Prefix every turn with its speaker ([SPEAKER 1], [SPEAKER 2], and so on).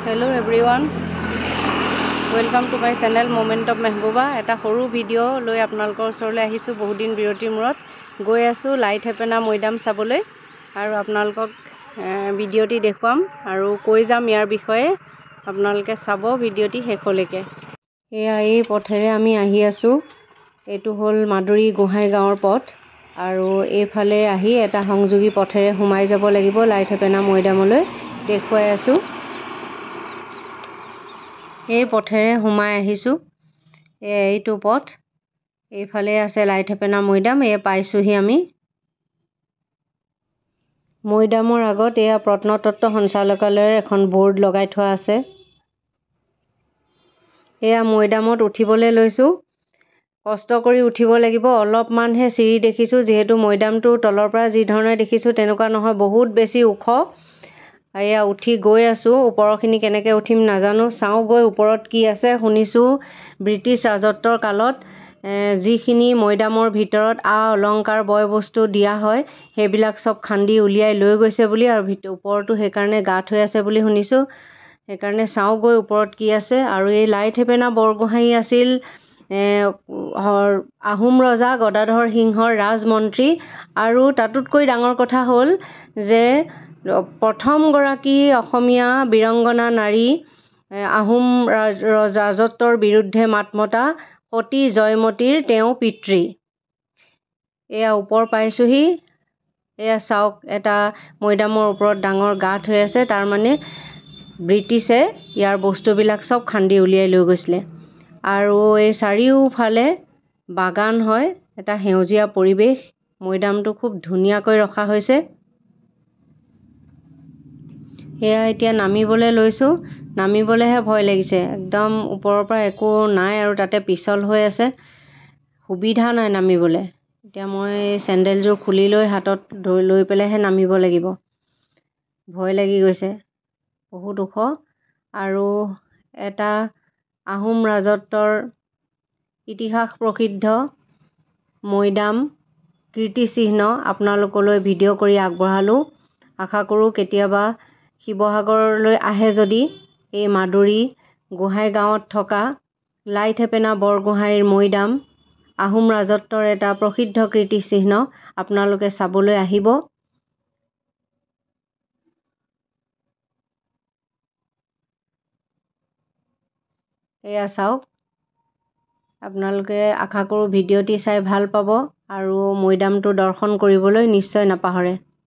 [SPEAKER 1] Hello everyone, welcome to my channel Moment of Mehbooba. এটা সৰু video লৈ আপোনালোকৰ ওচৰলৈ আহিছো বহুত দিন বিৰতিৰ মূৰত গৈ আছো লাইট হেপেনা মৈদাম চাবলৈ আৰু আপোনালোকক ভিডিওটি দেখুৱাম আৰু কৈ যাম ইয়াৰ বিষয়ে আপোনালোকে চাব ভিডিওটি শেষলৈকে এয়া এই পথেৰে আমি আহি আছো এটো হল মাদুৰী গোহাই গাঁৱৰ পথ আৰু এইফালে আহি এটা সংযোগী পথেৰে সোমাই যাব লাগিব লাইট হেপেনা মৈদামলৈ দেখুৱাই আছো এই পথেৰে সোমাই আহিছো এইটো পথ এইফালে আছে লাইট হেপেনা মৈদাম এই পাইছোহি আমি মৈদামৰ আগত এয়া প্ৰত্নতত্ত্ব সঞ্চালকালয়ৰ এখন বোৰ্ড লগাই থোৱা আছে এয়া মৈদামত উঠিবলৈ লৈছো কষ্ট কৰি উঠিব লাগিব অলপমানহে চিৰি দেখিছো যেহেতু মৈদামটো তলৰ পৰা যি ধৰণে দেখিছো তেনেকুৱা নহয় বহুত বেছি ওখ এয়া উঠি গৈ আছো ওপৰখিনি কেনেকৈ উঠিম নাজানো চাও গৈ ওপৰত কি আছে শুনিছো ব্ৰিটিছ ৰাজত্বৰ কালত যিখিনি মৈদামৰ ভিতৰত অলংকাৰ বয় বস্তু দিয়া হয় সেইবিলাক সব খান্দি উলিয়াই লৈ গৈছে বুলি আৰু ওপৰটো সেইকাৰণে গাঁত হৈ আছে বুলি শুনিছো সেইকাৰণে চাও গৈ ওপৰত কি আছে আৰু এই লাইট হেপেনা বৰগোহাঁই আছিল আহোম ৰজা গদাধৰ সিংহৰ ৰাজমন্ত্ৰী আৰু তাতোতকৈ ডাঙৰ কথা হ'ল যে প্ৰথম গৰাকী অসমীয়া বীৰংগনা নাৰী আহোম ৰাজত্বৰ বিৰুদ্ধে মাতমতা সতী জয়মতীৰ তেওঁ পিতৃ এয়া ওপৰ পাইছোহি এয়া চাওক এটা মৈদামৰ ওপৰত ডাঙৰ গাঁত হৈ আছে তাৰ মানে ব্ৰিটিছে ইয়াৰ বস্তুবিলাক সব খান্দি উলিয়াই লৈ গৈছিলে আৰু এই চাৰিওফালে বাগান হয় এটা সেউজীয়া পৰিৱেশ মৈদামটো খুব ধুনীয়াকৈ ৰখা হৈছে এয়া এতিয়া নামিবলৈ লৈছো নামিবলৈহে ভয় লাগিছে একদম ওপৰৰ পৰা একো নাই আৰু তাতে পিছল হৈ আছে সুবিধা নাই নামিবলৈ এতিয়া মই চেণ্ডেলযোৰ খুলি লৈ হাতত লৈ পেলাইহে নামিব লাগিব ভয় লাগি গৈছে বহুত ওখ আৰু এটা আহোম ৰাজত্বৰ ইতিহাস প্ৰসিদ্ধ মৈদাম কীৰ্তিচিহ্ন আপোনালোকলৈ ভিডিঅ' কৰি আগবঢ়ালো আশা কৰোঁ কেতিয়াবা শিৱসাগৰলৈ আহে যদি এই মাদুৰী গোহাঁই গাঁৱত থকা লাইট হেপেনা বৰগোহাঁইৰ মৈদাম আহোম ৰাজত্বৰ এটা প্ৰসিদ্ধ কীৰ্তিচিহ্ন আপোনালোকে চাবলৈ আহিব এয়া চাওক আপোনালোকে আশা কৰোঁ ভিডিঅ'টি চাই ভাল পাব আৰু মৈদামটো দৰ্শন কৰিবলৈ নিশ্চয় নাপাহৰে